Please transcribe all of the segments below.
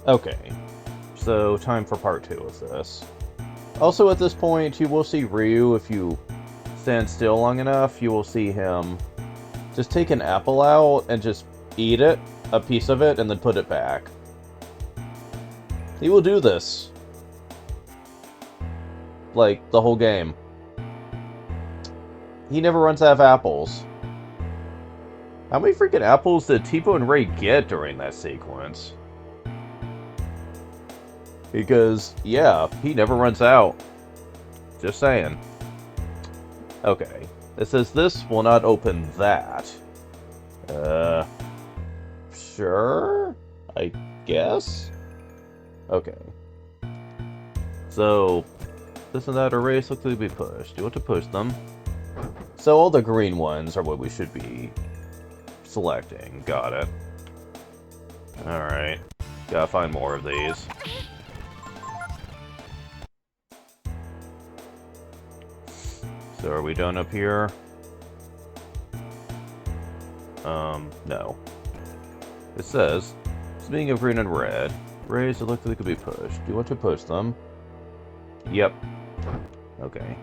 Okay, so time for part 2 of this. Also, at this point, you will see Ryu, if you stand still long enough, you will see him just take an apple out and just eat it, a piece of it, and then put it back. He will do this. Like, the whole game. He never runs out of apples. How many freaking apples did Tipo and Ray get during that sequence? Because, yeah, he never runs out. Just saying. Okay. It says this will not open that. Sure? I guess? Okay. So, this and that arrays look to be pushed. Do you want to push them? So all the green ones are what we should be selecting. Got it. Alright. Gotta find more of these. So are we done up here? No. It says, speaking of green and red, rays that look like they could be pushed. Do you want to push them? Yep. Okay.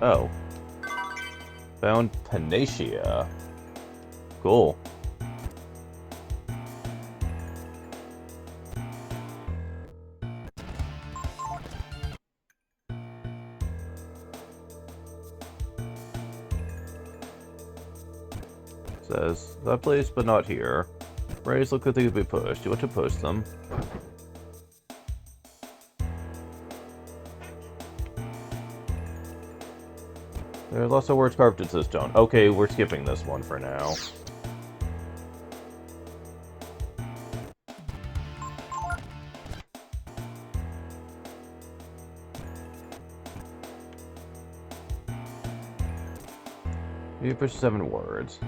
Oh. Found Panacea. Cool. Says, that place but not here. Rays look like they could be pushed. Do you want to push them? There are lots of words carved into the stone. Okay, we're skipping this one for now. You push 7 words.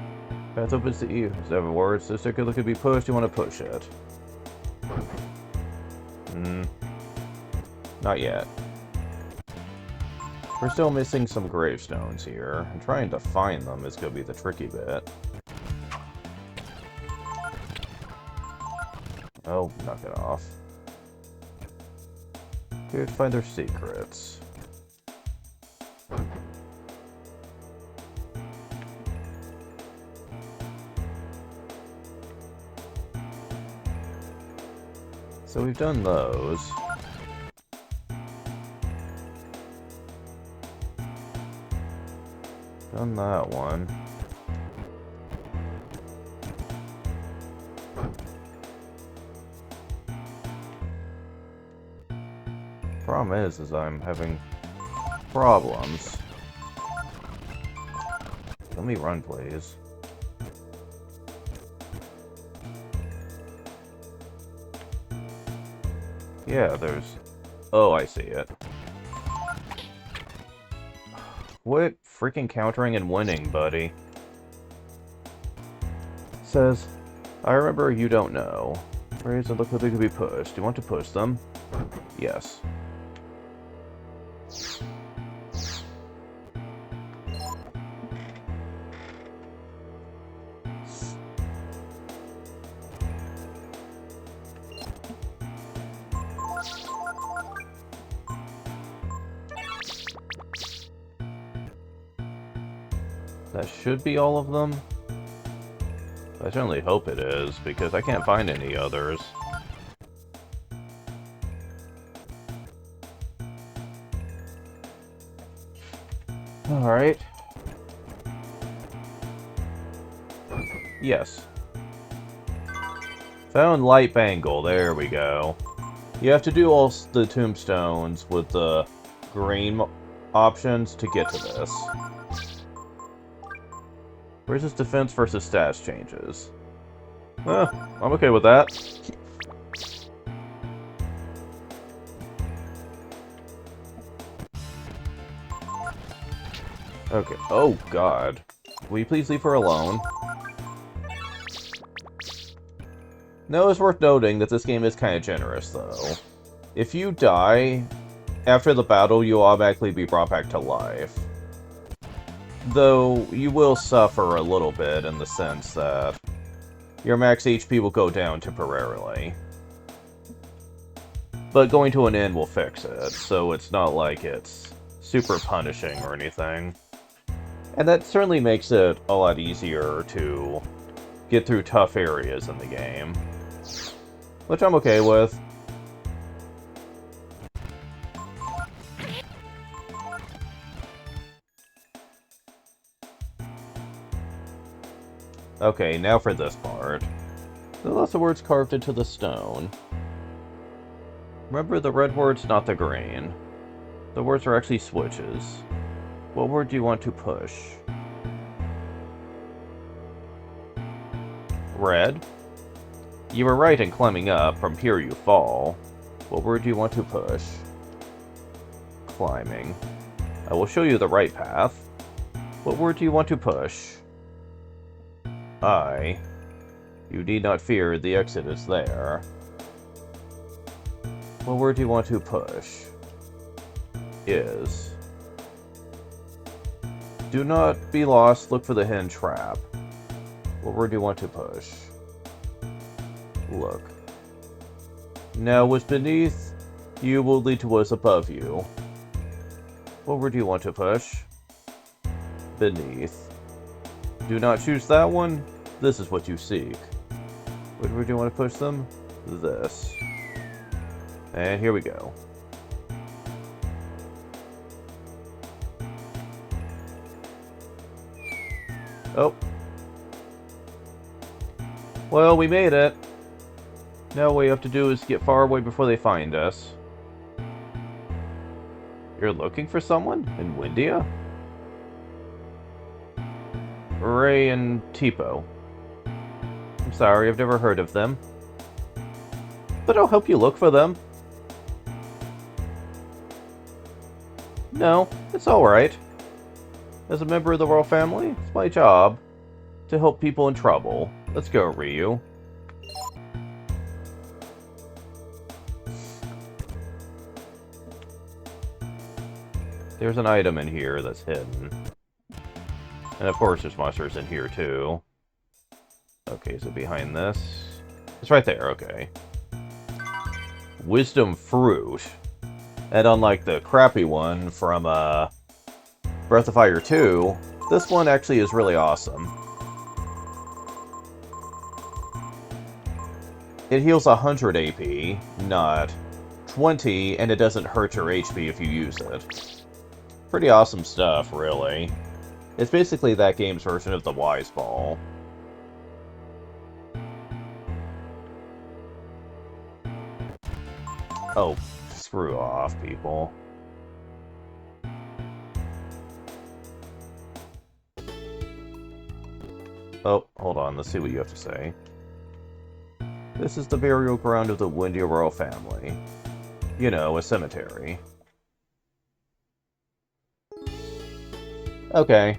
Path opens to you. 7 words. The circular could be pushed. You want to push it. Not yet. We're still missing some gravestones here, and trying to find them is going to be the tricky bit. Oh, knock it off. Here to find their secrets. So we've done those. Done that one. Problem is I'm having problems. Let me run, please. Yeah, there's... Oh, I see it. What freaking countering and winning, buddy? Says, I remember you don't know. Rays that look like they could be pushed. Do you want to push them? Yes. That should be all of them. I certainly hope it is, because I can't find any others. Alright. Yes. Found Light Bangle, there we go. You have to do all the tombstones with the green options to get to this. Where's this defense versus stats changes? I'm okay with that. Okay. Oh, God. Will you please leave her alone? No, it's worth noting that this game is kind of generous, though. If you die, after the battle, you'll automatically be brought back to life. Though, you will suffer a little bit in the sense that your max HP will go down temporarily. But going to an inn will fix it, so it's not like it's super punishing or anything. And that certainly makes it a lot easier to get through tough areas in the game. Which I'm okay with. Okay, now for this part. There are lots of words carved into the stone. Remember, the red words, not the green. The words are actually switches. What word do you want to push? Red? You were right in climbing up. From here you fall. What word do you want to push? Climbing. I will show you the right path. What word do you want to push? I. You need not fear, the exit is there. What word do you want to push? Is. Do not be lost, look for the hidden trap. What word do you want to push? Look. Now what's beneath you will lead to what's above you. What word do you want to push? Beneath. Do not choose that one. This is what you seek. What word do you want to push them? This. And here we go. Oh. Well, we made it. Now what we have to do is get far away before they find us. You're looking for someone? In Windia? Ray and Tipo. I'm sorry, I've never heard of them. But I'll help you look for them. No, it's alright. As a member of the royal family, it's my job to help people in trouble. Let's go, Ryu. There's an item in here that's hidden. And of course there's monsters in here too. Okay, is it behind this? It's right there, okay. Wisdom Fruit. And unlike the crappy one from Breath of Fire 2, this one actually is really awesome. It heals 100 AP, not 20, and it doesn't hurt your HP if you use it. Pretty awesome stuff, really. It's basically that game's version of the Wise Ball. Oh, screw off, people. Oh, hold on, let's see what you have to say. This is the burial ground of the Windia royal family. You know, a cemetery. Okay.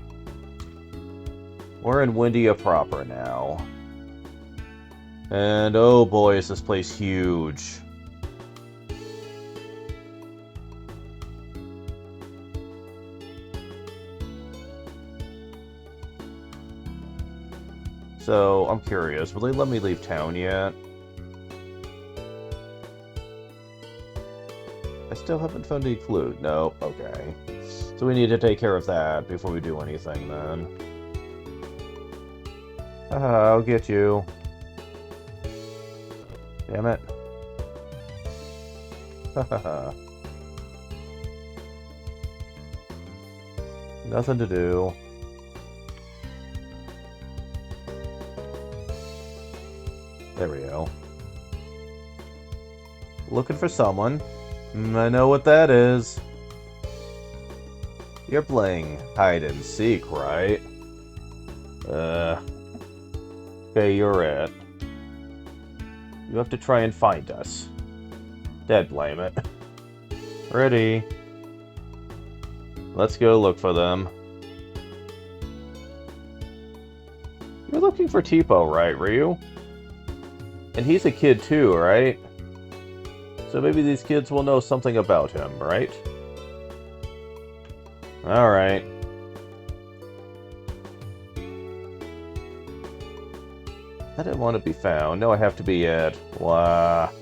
We're in Windia proper now. And oh boy, is this place huge. So, I'm curious, will they let me leave town yet? I still haven't found any clue. Nope, okay. So we need to take care of that before we do anything, then. I'll get you. Damn it. Hahaha. Nothing to do. There we go. Looking for someone. I know what that is. You're playing hide and seek, right? Okay, you're it. You have to try and find us. Dead blame it. Ready. Let's go look for them. You're looking for Tipo, right, Ryu? And he's a kid too, right? So maybe these kids will know something about him, right? Alright. I didn't want to be found. No, I have to be it. What?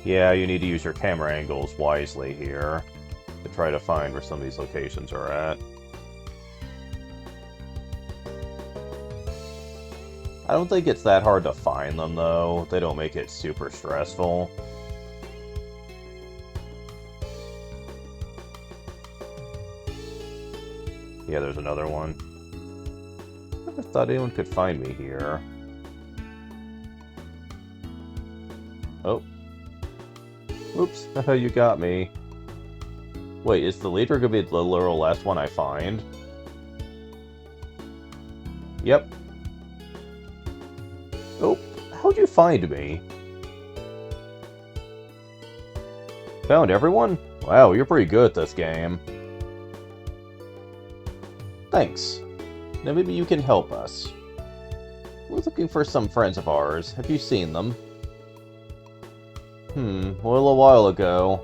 Yeah, you need to use your camera angles wisely here to try to find where some of these locations are at. I don't think it's that hard to find them, though. They don't make it super stressful. Yeah, there's another one. I never thought anyone could find me here. Oh. Oops, you got me. Wait, is the leader gonna be the literal last one I find? Yep. Oh, how'd you find me? Found everyone? Wow, you're pretty good at this game. Thanks. Now maybe you can help us. We're looking for some friends of ours. Have you seen them? Well, a while ago,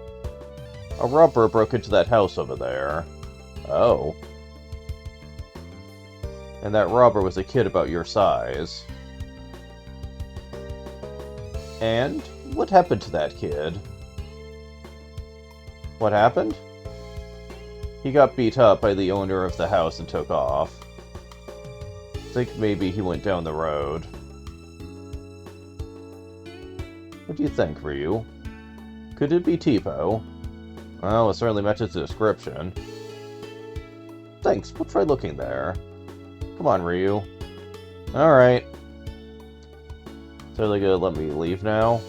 a robber broke into that house over there. Oh. And that robber was a kid about your size. And? What happened to that kid? What happened? He got beat up by the owner of the house and took off. Think maybe he went down the road. What do you think, Ryu? Could it be Tipo? Well, it certainly matches the description. Thanks, we'll try looking there. Come on, Ryu. Alright. So they're gonna let me leave now?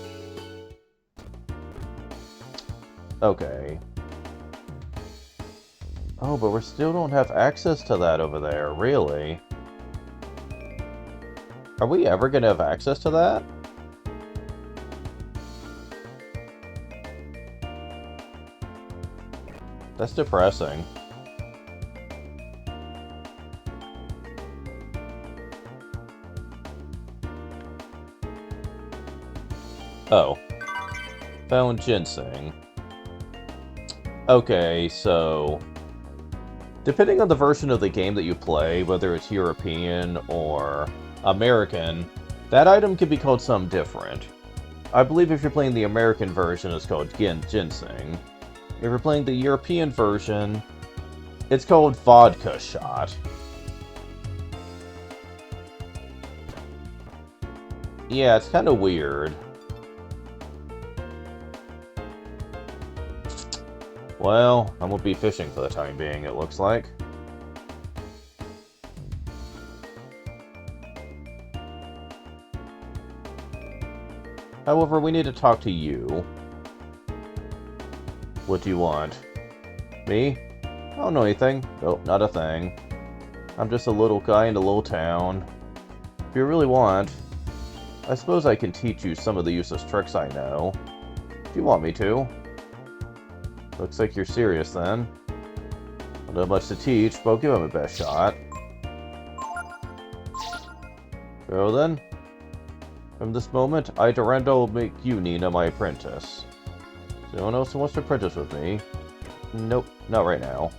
Okay. Oh, but we still don't have access to that over there, really? Are we ever gonna have access to that? That's depressing. Oh. Found ginseng. Okay, so... depending on the version of the game that you play, whether it's European or American, that item can be called something different. I believe if you're playing the American version, it's called ginseng. If you're playing the European version, it's called vodka shot. Yeah, it's kind of weird. Well, I won't be fishing for the time being, it looks like. However, we need to talk to you. What do you want? Me? I don't know anything. Nope, not a thing. I'm just a little guy in a little town. If you really want, I suppose I can teach you some of the useless tricks I know. Do you want me to? Looks like you're serious then. I don't have much to teach, but I'll give him a best shot. Well then, from this moment, I, Durandal, will make you, Nina, my apprentice. Is anyone else who wants to apprentice with me? Nope, not right now.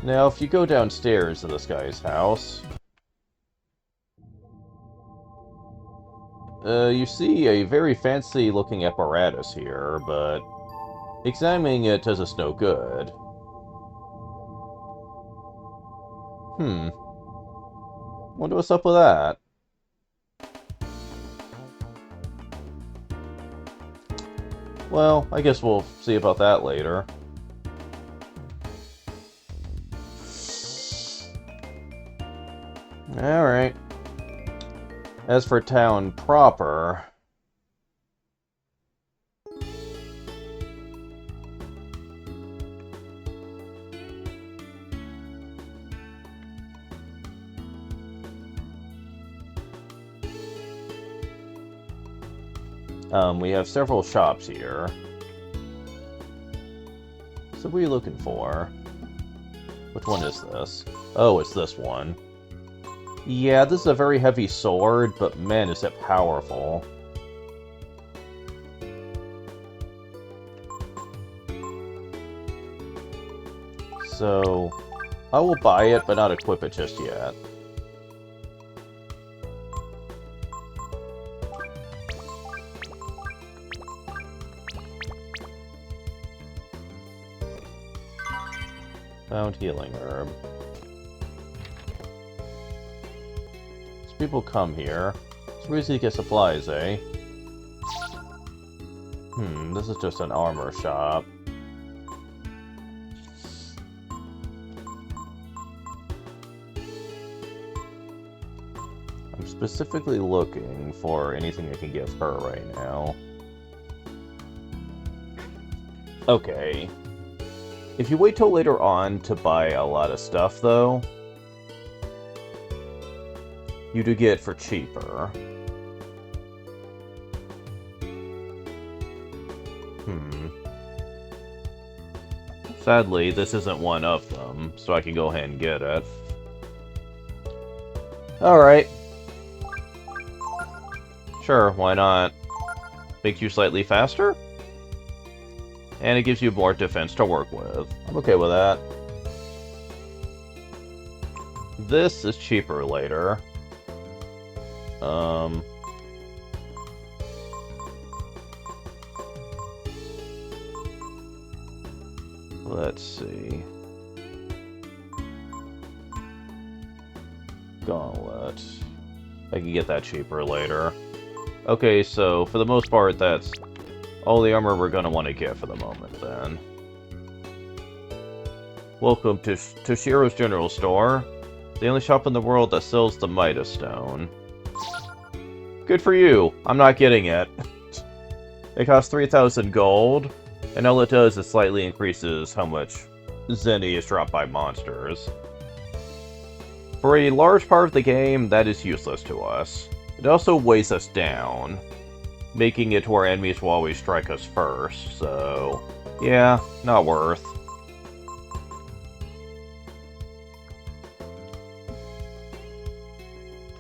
Now, if you go downstairs to this guy's house... you see a very fancy-looking apparatus here, but... examining it does us no good. Wonder what's up with that? Well, I guess we'll see about that later. Alright. As for town proper... we have several shops here. So what are you looking for? Which one is this? Oh, it's this one. Yeah, this is a very heavy sword, but man, is it powerful. So, I will buy it, but not equip it just yet. Found healing herb. So people come here. It's easy to get supplies, eh? This is just an armor shop. I'm specifically looking for anything I can give her right now. Okay. If you wait till later on to buy a lot of stuff, though, you do get it for cheaper. Sadly, this isn't one of them, so I can go ahead and get it. Alright. Sure, why not? Makes you slightly faster? And it gives you more defense to work with. I'm okay with that. This is cheaper later. Let's see. Gauntlet. I can get that cheaper later. Okay, so for the most part, that's all the armor we're gonna want to get for the moment, then. Welcome to Toshiro's General Store, the only shop in the world that sells the Midas Stone. Good for you! I'm not getting it. It costs 3,000 gold, and all it does is slightly increases how much Zenny is dropped by monsters. For a large part of the game, that is useless to us. It also weighs us down, making it to where enemies will always strike us first, so yeah, not worth.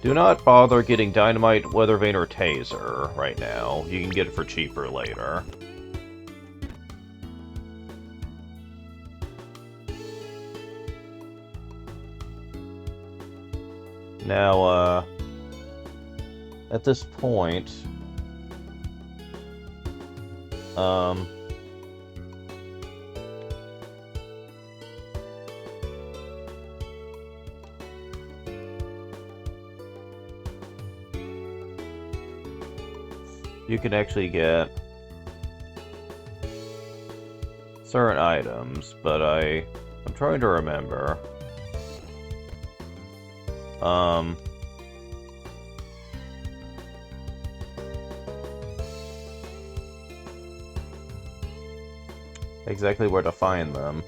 Do not bother getting Dynamite, Weather Vane, or Taser right now. You can get it for cheaper later. Now, at this point, you can actually get certain items, but I'm trying to remember. Exactly where to find them.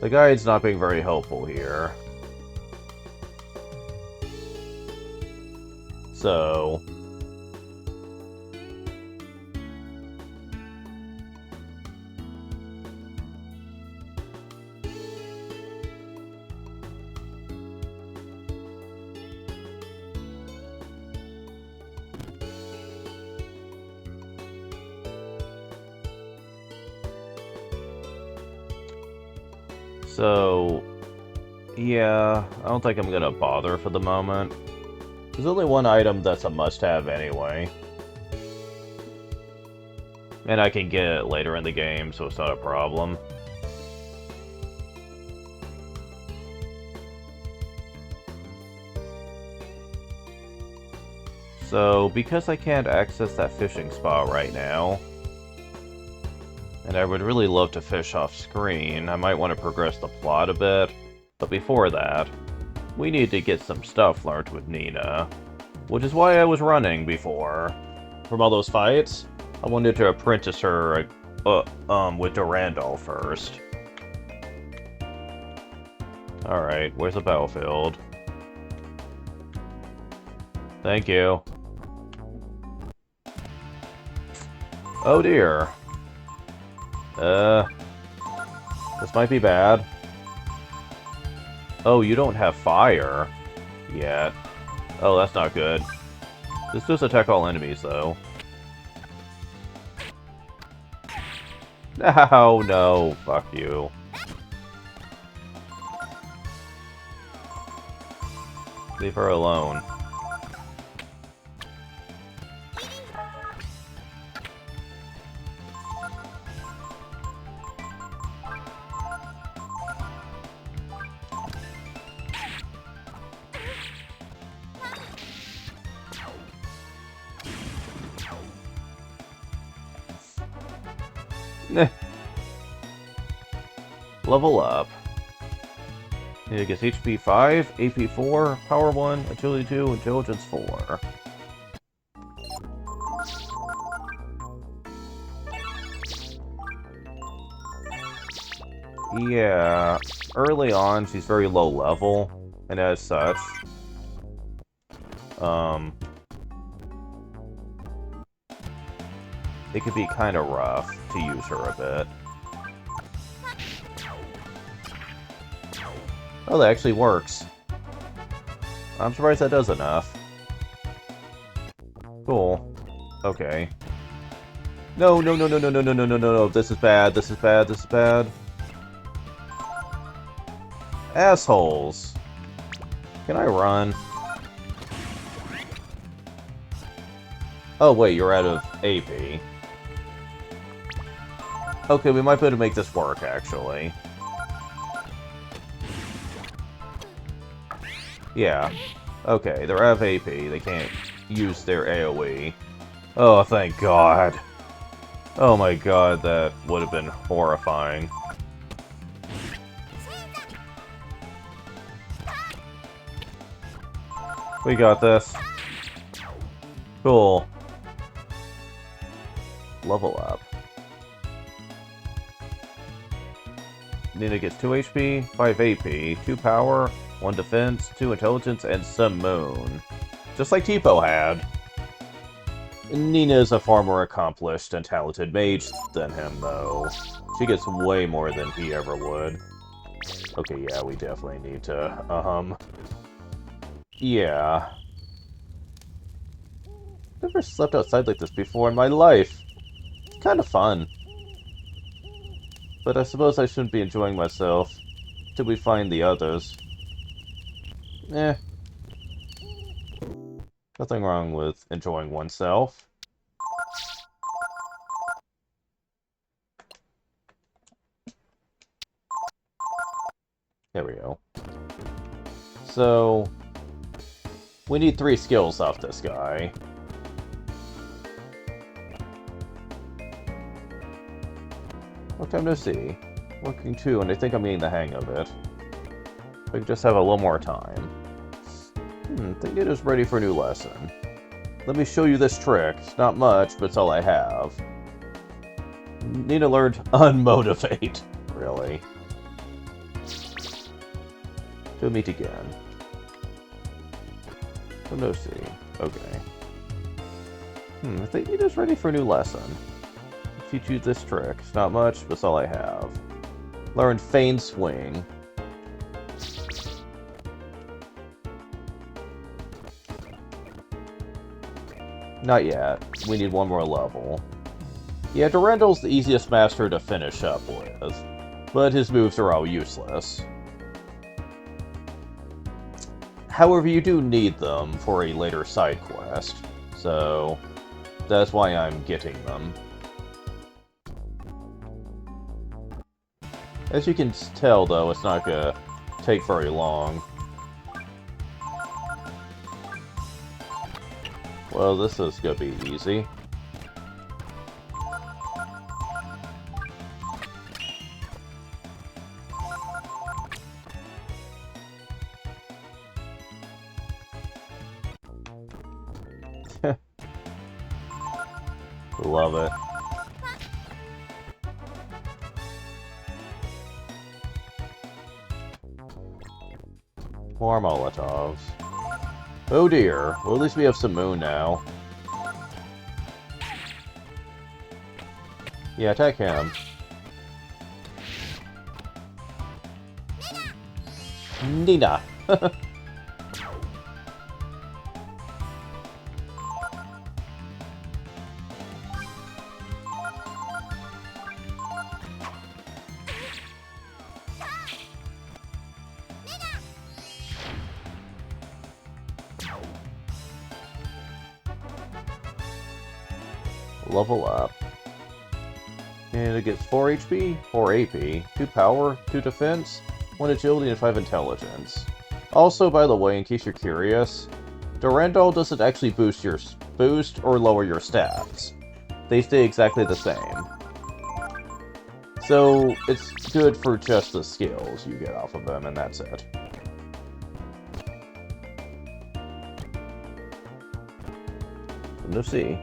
The guide's not being very helpful here. So yeah, I don't think I'm gonna bother for the moment. There's only one item that's a must-have anyway. And I can get it later in the game, so it's not a problem. So, because I can't access that fishing spot right now, and I would really love to fish off screen, I might want to progress the plot a bit. But before that, we need to get some stuff learned with Nina. Which is why I was running before. From all those fights, I wanted to apprentice her with Durandal first. Alright, where's the battlefield? Thank you. Oh dear. This might be bad. Oh, you don't have fire yet. Oh, that's not good. This does attack all enemies, though. Oh, no. Fuck you. Leave her alone. Level up. It gets HP 5, AP 4, Power 1, Agility 2, Intelligence 4. Yeah, early on she's very low level, and as such, it could be kind of rough to use her a bit. Oh, that actually works. I'm surprised that does enough. Cool. Okay. No, no, no, no, no, no, no, no, no, no, no. This is bad, this is bad, this is bad. Assholes. Can I run? Oh, wait, you're out of AP. Okay, we might be able to make this work, actually. Yeah. Okay, they're out of AP. They can't use their AoE. Oh, thank God. Oh my God, that would have been horrifying. We got this. Cool. Level up. Nina gets 2 HP, 5 AP, 2 power, 1 defense, 2 intelligence, and some moon. Just like Tipo had. Nina is a far more accomplished and talented mage than him, though. She gets way more than he ever would. Okay, yeah, we definitely need to, yeah. Never slept outside like this before in my life. It's kind of fun. But I suppose I shouldn't be enjoying myself till we find the others. Eh. Nothing wrong with enjoying oneself. There we go. So, we need 3 skills off this guy. Long time no see. Working 2, and I think I'm getting the hang of it. If I could just have a little more time. Think it is ready for a new lesson. Let me show you this trick. It's not much, but it's all I have. Nina learned unmotivate. Really. To meet again. So no see. Okay. I think Nina's ready for a new lesson. If you choose this trick, it's not much, but it's all I have. Learn Feign Swing. Not yet. We need 1 more level. Yeah, Durandal's the easiest master to finish up with, but his moves are all useless. However, you do need them for a later side quest, so that's why I'm getting them. As you can tell, though, it's not gonna take very long. Well, this is gonna be easy. Love it. More Molotovs. Oh dear. Well, at least we have some moon now. Yeah, attack him. Nina! level up. And it gets 4 HP, 4 AP, 2 power, 2 defense, 1 agility, and 5 intelligence. Also, by the way, in case you're curious, Durandal doesn't actually boost or lower your stats. They stay exactly the same. So, it's good for just the skills you get off of them, and that's it. Let's see.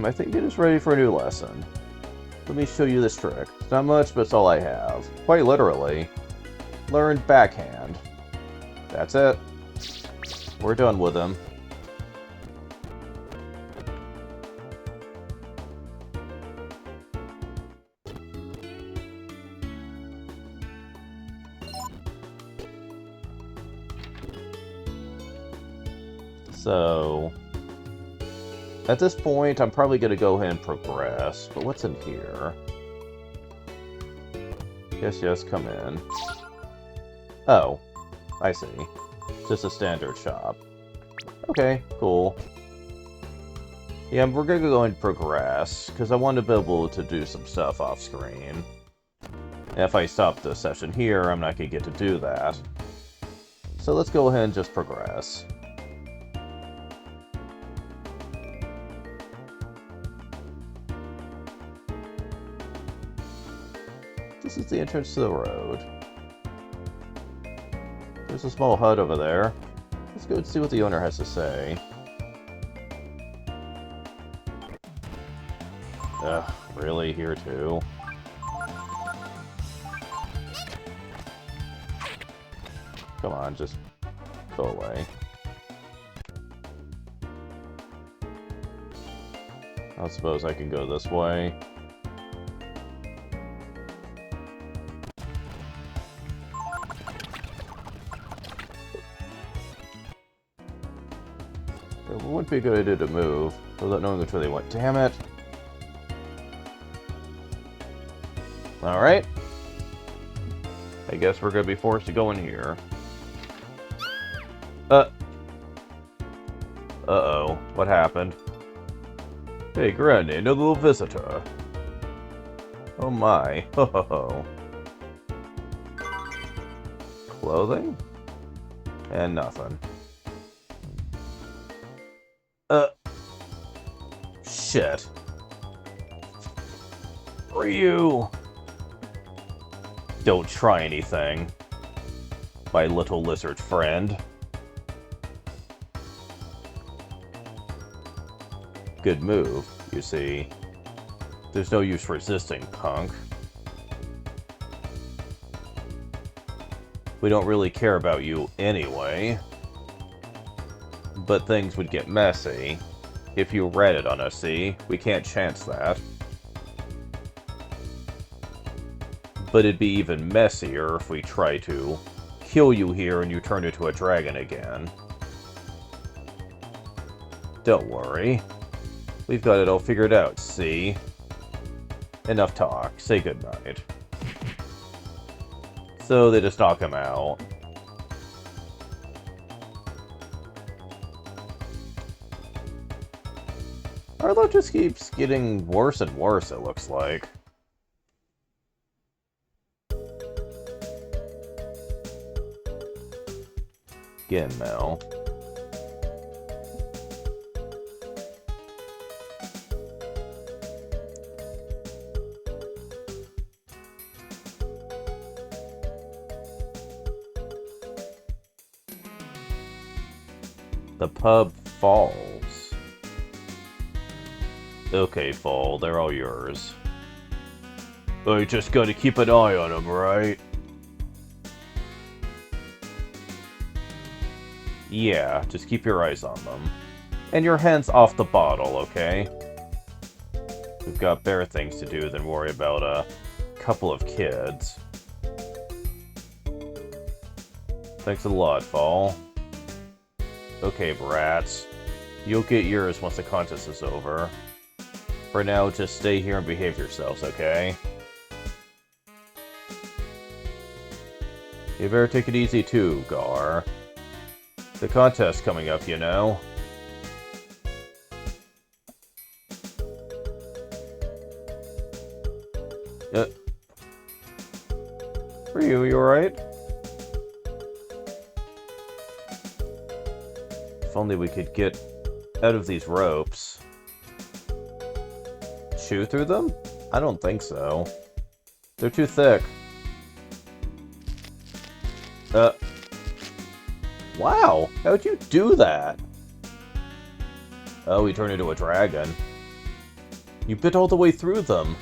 I think it is ready for a new lesson. Let me show you this trick. It's not much, but it's all I have. Quite literally. Learn backhand. That's it. We're done with him. So, at this point, I'm probably going to go ahead and progress. But what's in here? Yes, come in. Oh, I see. Just a standard shop. Okay, cool. Yeah, we're going to go and progress, because I want to be able to do some stuff off screen. And if I stop the session here, I'm not going to get to do that. So let's go ahead and just progress. This is the entrance to the road. There's a small hut over there. Let's go and see what the owner has to say. Ugh, really? Here too? Come on, just go away. I suppose I can go this way. It wouldn't be a good idea to move without knowing which way they went. Damn it! Alright. I guess we're gonna be forced to go in here. Uh-oh. What happened? Hey, Granny, another little visitor. Oh my. Ho ho ho. Clothing? And nothing. Shit. Ryu! Don't try anything, my little lizard friend. Good move, you see. There's no use resisting, punk. We don't really care about you anyway. But things would get messy if you ratted on us, see? We can't chance that. But it'd be even messier if we try to kill you here and you turn into a dragon again. Don't worry. We've got it all figured out, see? Enough talk. Say goodnight. So they just knock him out. Our luck just keeps getting worse and worse, it looks like. Again, Mel. The pub falls. Okay, Fall, they're all yours. I just gotta keep an eye on them, right? Yeah, just keep your eyes on them. And your hands off the bottle, okay? We've got better things to do than worry about a couple of kids. Thanks a lot, Fall. Okay, brats. You'll get yours once the contest is over. For now, just stay here and behave yourselves, okay? You better take it easy too, Gar. The contest coming up, you know. Ryu, you alright? If only we could get out of these ropes. Chew through them? I don't think so. They're too thick. Wow! How'd you do that? Oh, he turned into a dragon. You bit all the way through them.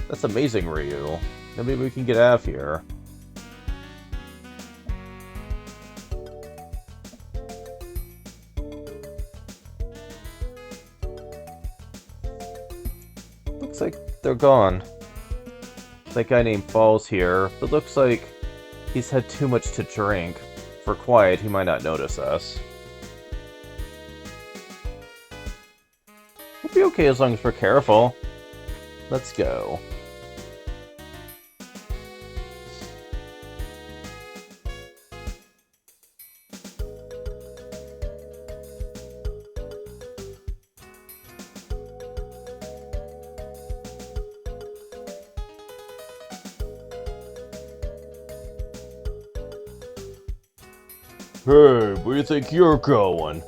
That's amazing, Ryu. Now maybe we can get out of here. Looks like they're gone. That guy named Falls here, but looks like he's had too much to drink. For quiet, he might not notice us. We'll be okay as long as we're careful. Let's go. Hey, where do you think you're going?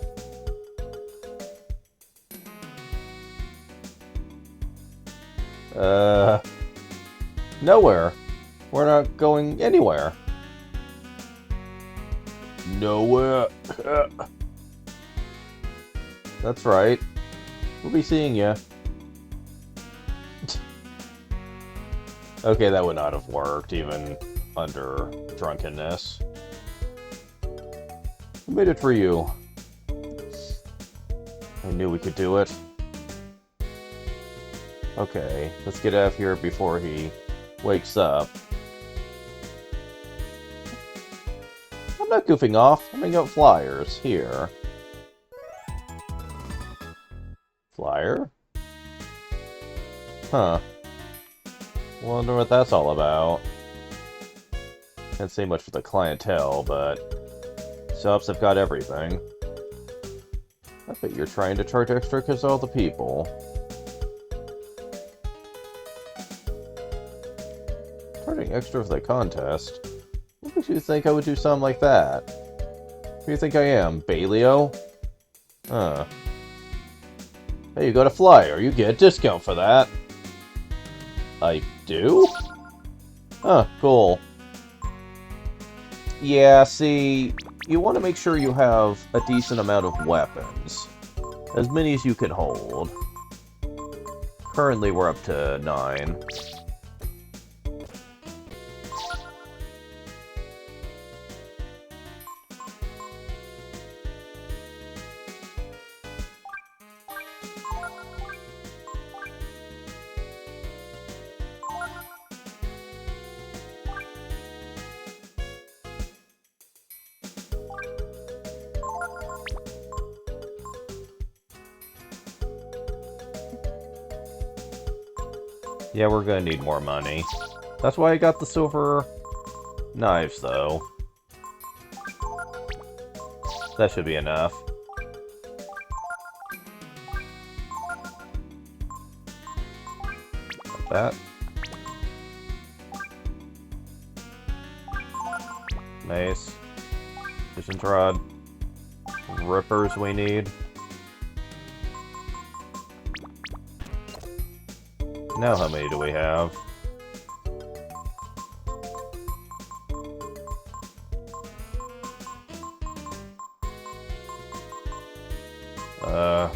Nowhere. We're not going anywhere. Nowhere. That's right. We'll be seeing you. Okay, that would not have worked, even under drunkenness. I made it for you. I knew we could do it. Okay, let's get out of here before he wakes up. I'm not goofing off. I'm handing out flyers. Here. Flyer? Huh. Wonder what that's all about. Can't say much for the clientele, but shops have got everything. I bet you're trying to charge extra because of all the people. Charging extra for the contest? What makes you think I would do something like that? Who do you think I am, Bailio? Huh. Hey, you got a flyer. You get a discount for that. I do? Huh, cool. Yeah, see, you want to make sure you have a decent amount of weapons. As many as you can hold. Currently, we're up to 9. Yeah, we're gonna need more money. That's why I got the silver knives, though. That should be enough. Like that. Mace. Vision rod. Rippers we need. Now how many do we have?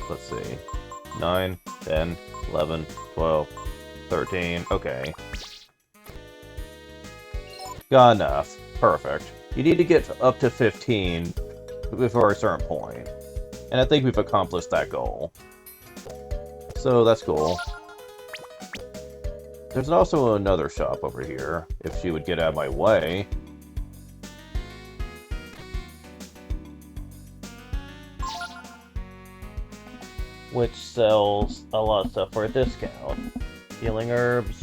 Let's see. 9, 10, 11, 12, 13. Okay. Got enough. Perfect. You need to get up to 15 before a certain point. And I think we've accomplished that goal. So that's cool. There's also another shop over here, if she would get out of my way. Which sells a lot of stuff for a discount. Healing herbs,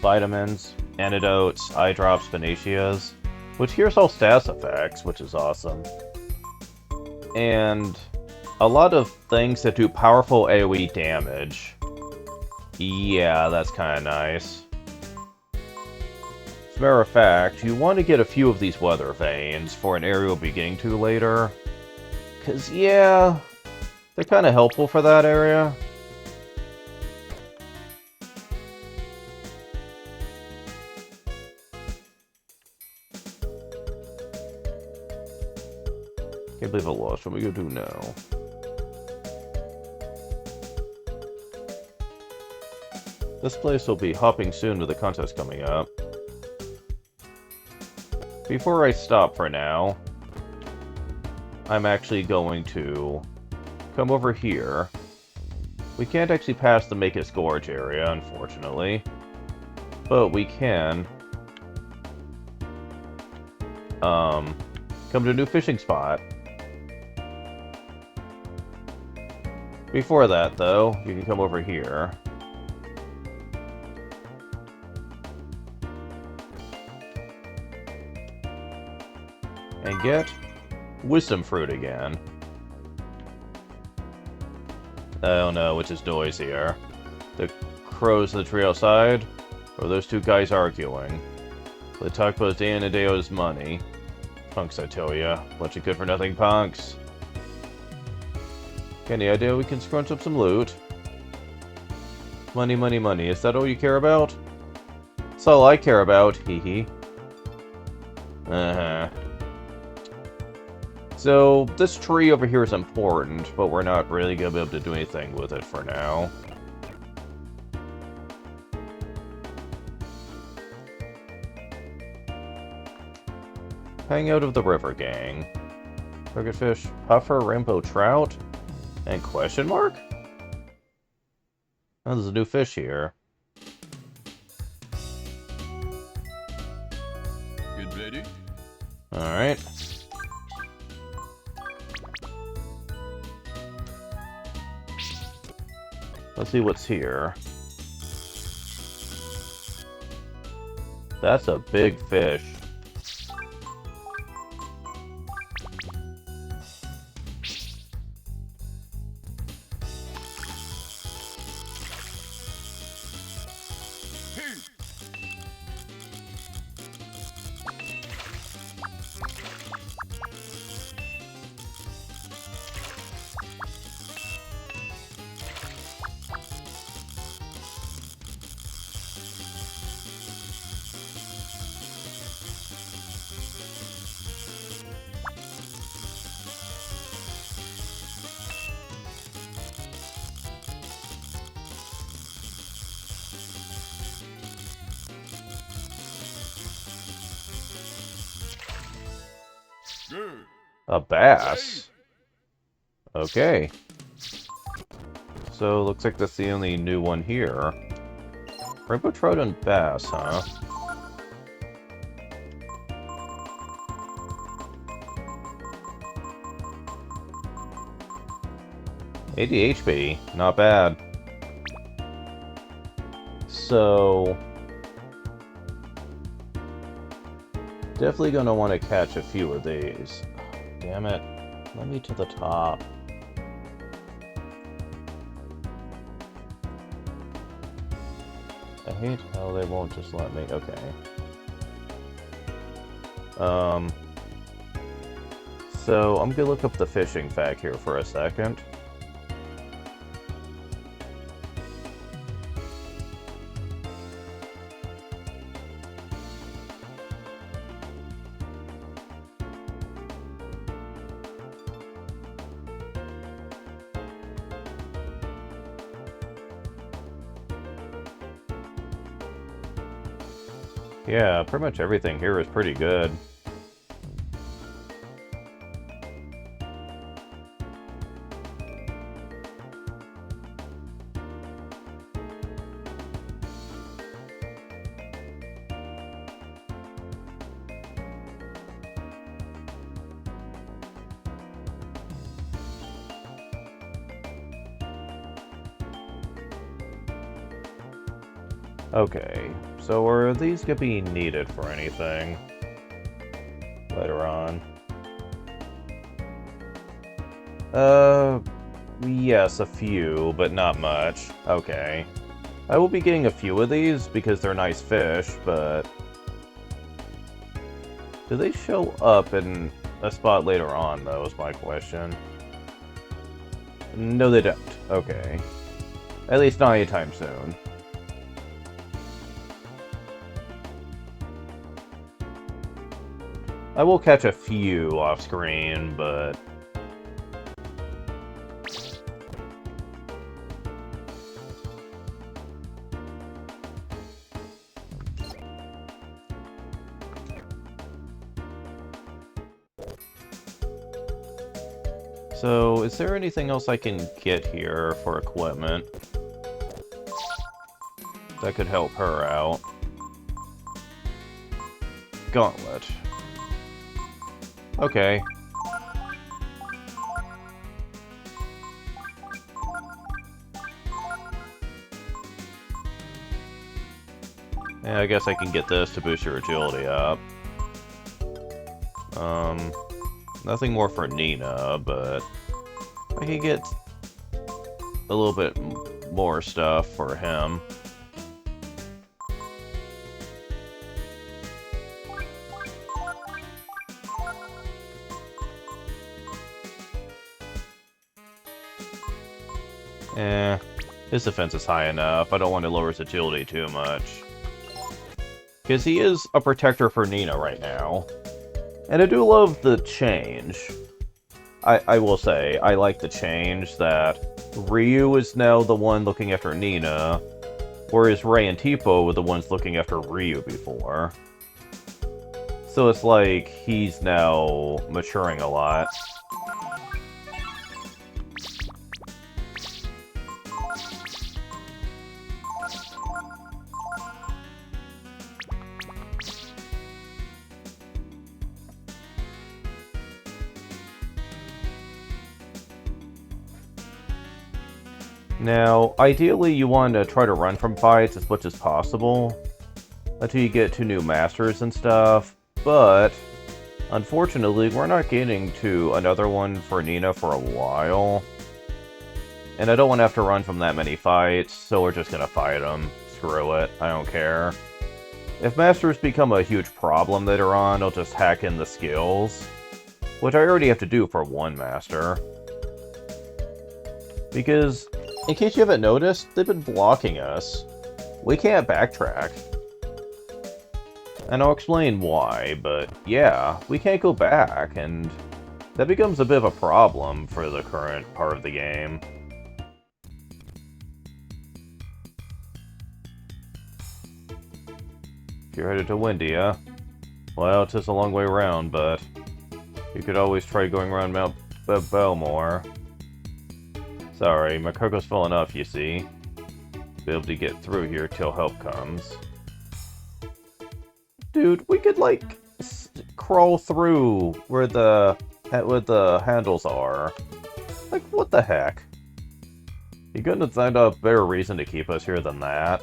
vitamins, antidotes, eye drops, panacceas, which here's all status effects, which is awesome. And a lot of things that do powerful AoE damage. Yeah, that's kind of nice. As a matter of fact, you want to get a few of these weather vanes for an area we'll be getting to later. Because, yeah, they're kind of helpful for that area. Can't believe I lost. What are we gonna do now? This place will be hopping soon to the contest coming up. Before I stop for now, I'm actually going to come over here. We can't actually pass the Makus Gorge area, unfortunately. But we can come to a new fishing spot. Before that, though, you can come over here. And get Wisdom Fruit again. Oh no, which is noisier? The crows in the tree outside? Or those two guys arguing? They talk about Dan and Deo's money. Punks, I tell ya. Bunch of good-for-nothing punks. Any idea we can scrunch up some loot? Money, money, money. Is that all you care about? That's all I care about, hee. Uh-huh. So, this tree over here is important, but we're not really going to be able to do anything with it for now. Hangout of the River Gang. Targetfish, Puffer, Rainbow Trout, and question mark? Oh, there's a new fish here. Get ready? Alright. Let's see what's here. That's a big fish. Good. A bass? Okay. So, looks like that's the only new one here. Rainbow trout and bass, huh? ADHB, not bad. So... definitely gonna want to catch a few of these. Damn it. Let me to the top. I hate how they won't just let me. Okay. So I'm gonna look up the fishing fact here for a second. Yeah, pretty much everything here is pretty good. Okay, so are these gonna be needed for anything later on? Yes, a few, but not much. Okay. I will be getting a few of these because they're nice fish, but... do they show up in a spot later on, though, is my question. No, they don't. Okay. At least not anytime soon. I will catch a few off-screen, but... so, is there anything else I can get here for equipment that could help her out? Gauntlet. Okay. Yeah, I guess I can get this to boost your agility up. Nothing more for Nina, but I can get a little bit more stuff for him. His defense is high enough. I don't want to lower his agility too much. Because he is a protector for Nina right now. And I do love the change. I will say, I like the change that Ryu is now the one looking after Nina, whereas Ray and Tipo were the ones looking after Ryu before. So it's like he's now maturing a lot. Now, ideally you want to try to run from fights as much as possible until you get to new masters and stuff, but unfortunately we're not getting to another one for Nina for a while. And I don't want to have to run from that many fights, so we're just gonna fight them. Screw it, I don't care. If masters become a huge problem later on, I'll just hack in the skills, which I already have to do for one master. Because, in case you haven't noticed, they've been blocking us. We can't backtrack. And I'll explain why, but yeah, we can't go back, and that becomes a bit of a problem for the current part of the game. If you're headed to Windia, well, it's just a long way around, but you could always try going around Mount Belmore. Sorry, my cargo's full enough, you see. Be able to get through here till help comes. Dude, we could, like, crawl through where the handles are. Like, what the heck? You couldn't have found a better reason to keep us here than that.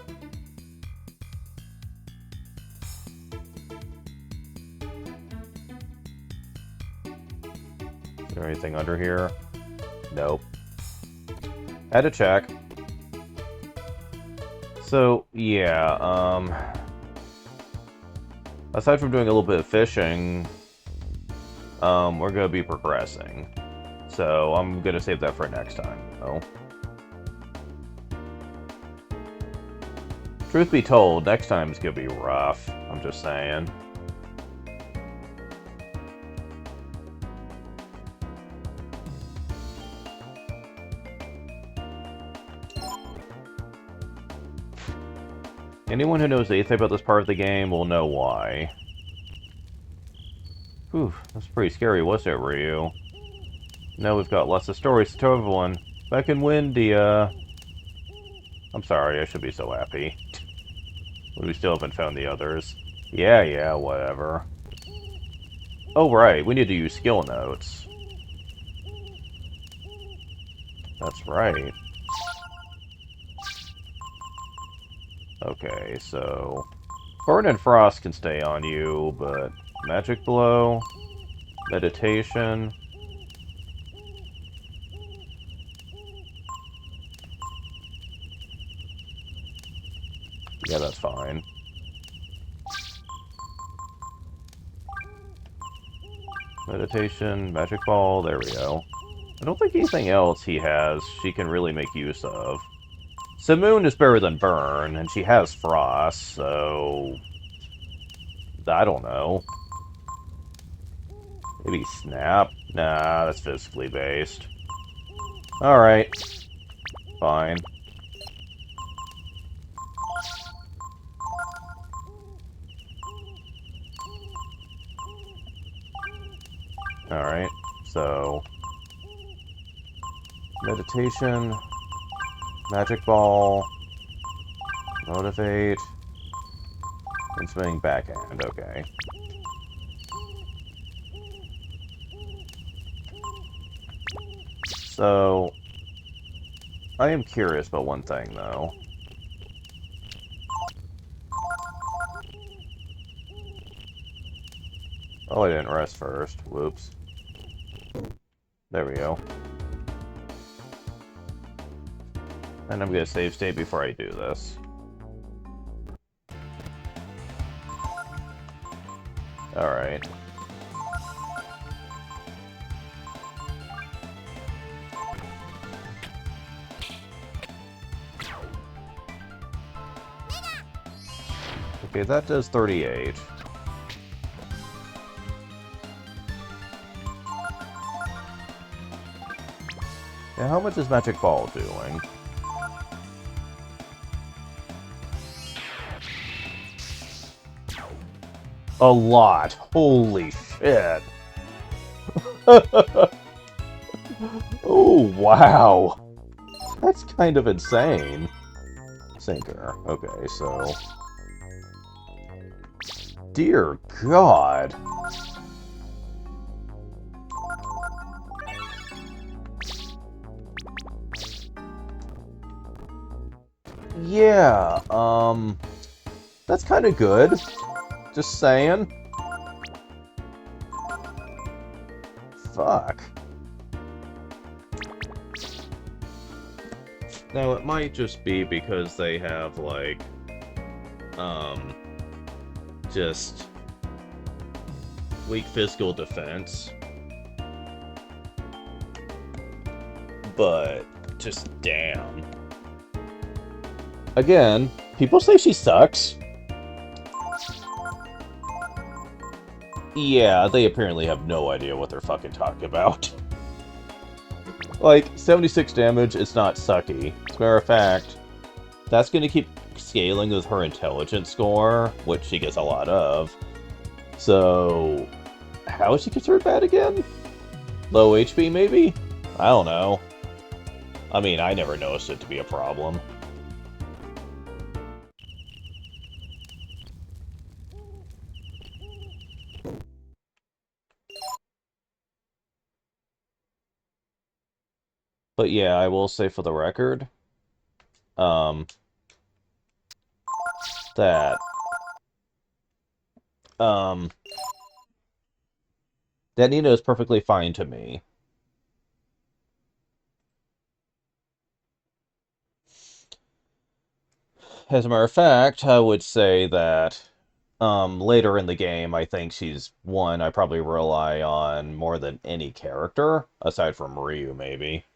Is there anything under here? Nope. Had to check. So, yeah, aside from doing a little bit of fishing, we're gonna be progressing. So, I'm gonna save that for next time, though. Truth be told, next time is gonna be rough. I'm just saying. Anyone who knows anything about this part of the game will know why. Whew, that's pretty scary, wasn't it, Ryu? Now we've got lots of stories to tell everyone. Back in Windia. I'm sorry, I should be so happy. But we still haven't found the others. Yeah, whatever. Oh, right, we need to use skill notes. That's right. Okay, so... Burn and Frost can stay on you, but... Magic Blow... Meditation... Yeah, that's fine. Meditation, magic ball, there we go. I don't think anything else he has she can really make use of. Simoon is better than Burn, and she has Frost, so... I don't know. Maybe Snap? Nah, that's physically based. Alright. Fine. Alright, so... Meditation... Magic Ball... Motivate... And swing backhand, okay. So... I am curious about one thing, though. Oh, I didn't rest first. Whoops. There we go. And I'm gonna save state before I do this. Alright. Okay, that does 38. Yeah, how much is Magic Ball doing? A lot. Holy shit. Oh, wow. That's kind of insane. Sinker. Okay, so... Dear God. Yeah, that's kind of good. Just saying. Fuck. Now, it might just be because they have, like, just weak physical defense. But, just damn. Again, people say she sucks. Yeah, they apparently have no idea what they're fucking talking about. Like, 76 damage, it's not sucky. As a matter of fact, that's gonna keep scaling with her intelligence score, which she gets a lot of. So, how is she considered bad again? Low HP, maybe? I don't know. I mean, I never noticed it to be a problem. But yeah, I will say for the record, that, that Nina is perfectly fine to me. As a matter of fact, I would say that, later in the game, I think she's one I probably rely on more than any character, aside from Ryu, maybe.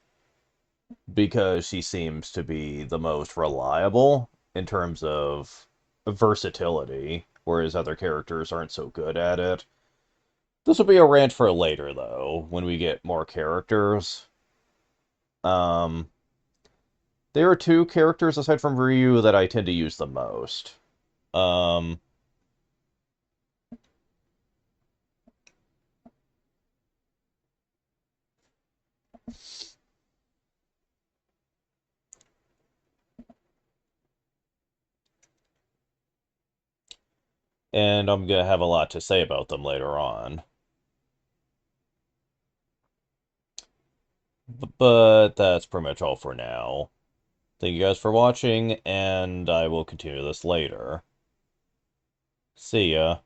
Because she seems to be the most reliable in terms of versatility, whereas other characters aren't so good at it. This will be a rant for later, though, when we get more characters. Um, there are two characters aside from Ryu that I tend to use the most. Um, and I'm gonna have a lot to say about them later on. But that's pretty much all for now. Thank you guys for watching, and I will continue this later. See ya.